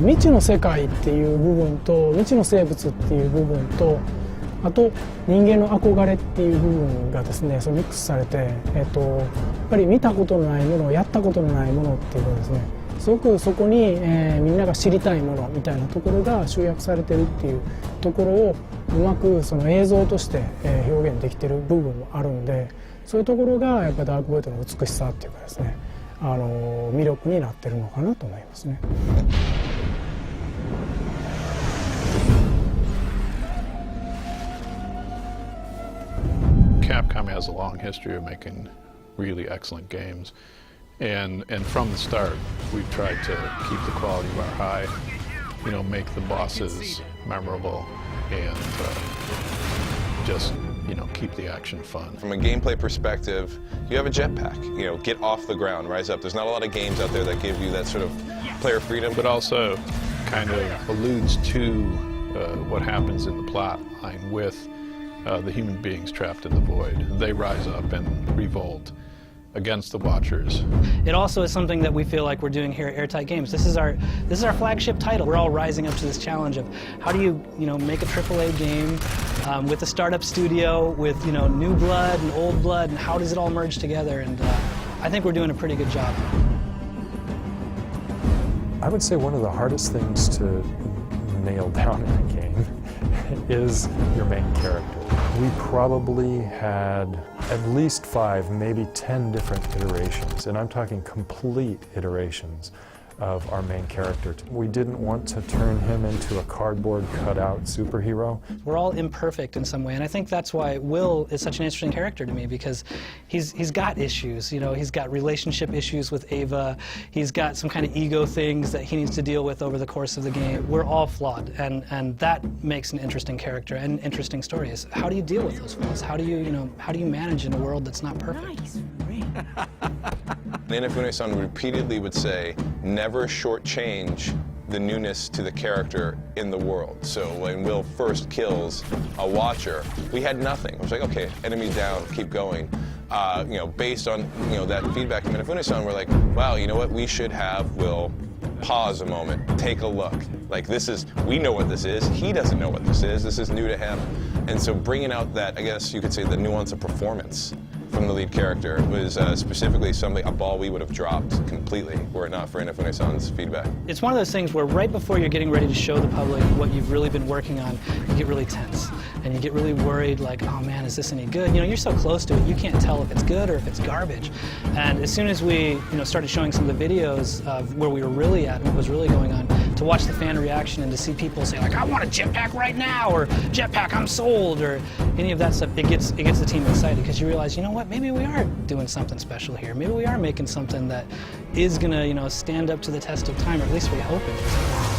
未知の世界っていう部分と未知の生物っていう部分とあと人間の憧れっていう部分がですねそのミックスされて、やっぱり見たことのないものやったことのないものっていうのですねすごくそこに、みんなが知りたいものみたいなところが集約されてるっていうところをうまくその映像として、表現できてる部分もあるんでそういうところがやっぱダークボイドの美しさっていうかですね魅力になってるのかなと思いますね。Capcom has a long history of making really excellent games, and from the start we've tried to keep the quality bar high, you know, make the bosses memorable and just, you know, keep the action fun. From a gameplay perspective, you have a jetpack, you know, get off the ground, rise up. There's not a lot of games out there that give you that sort of player freedom. But also kind of alludes to what happens in the plot line with the human beings trapped in the void. They rise up and revolt against the Watchers. It also is something that we feel like we're doing here at Airtight Games. This is our flagship title. We're all rising up to this challenge of how do you make a AAA game with a startup studio with new blood and old blood, and how does it all merge together? And I think we're doing a pretty good job. I would say one of the hardest things to nail down in a game is your main character. We probably had at least 5, maybe 10 different iterations, and I'm talking complete iterations of our main character. We didn't want to turn him into a cardboard cutout superhero. We're all imperfect in some way, and I think that's why Will is such an interesting character to me, because he's got issues. He's got relationship issues with Ava. He's got some kind of ego things that he needs to deal with over the course of the game. We're all flawed, and that makes an interesting character and interesting stories. How do you deal with those flaws? How do you manage in a world that's not perfect? Nice. Inafune-san repeatedly would say, never shortchange the newness to the character in the world. So when Will first kills a Watcher, we had nothing. It was like, okay, enemy down, keep going. Based on that feedback from Inafune-san, we're like, wow, you know what? We should have Will pause a moment, take a look. Like we know what this is. He doesn't know what this is. This is new to him. And so bringing out that, I guess you could say, the nuance of performance from the lead character was specifically a ball we would have dropped completely were it not for Inafune-san's feedback. It's one of those things where right before you're getting ready to show the public what you've really been working on, you get really tense and you get really worried, like, oh man, is this any good? You're so close to it, you can't tell if it's good or if it's garbage. And as soon as we started showing some of the videos of where we were really at and what was really going on, to watch the fan reaction and to see people say, like, I want a jetpack right now, or jetpack, I'm sold, or any of that stuff, it gets the team excited, because you realize, you know what, maybe we are doing something special here. Maybe we are making something that is gonna, stand up to the test of time, or at least we hope it is.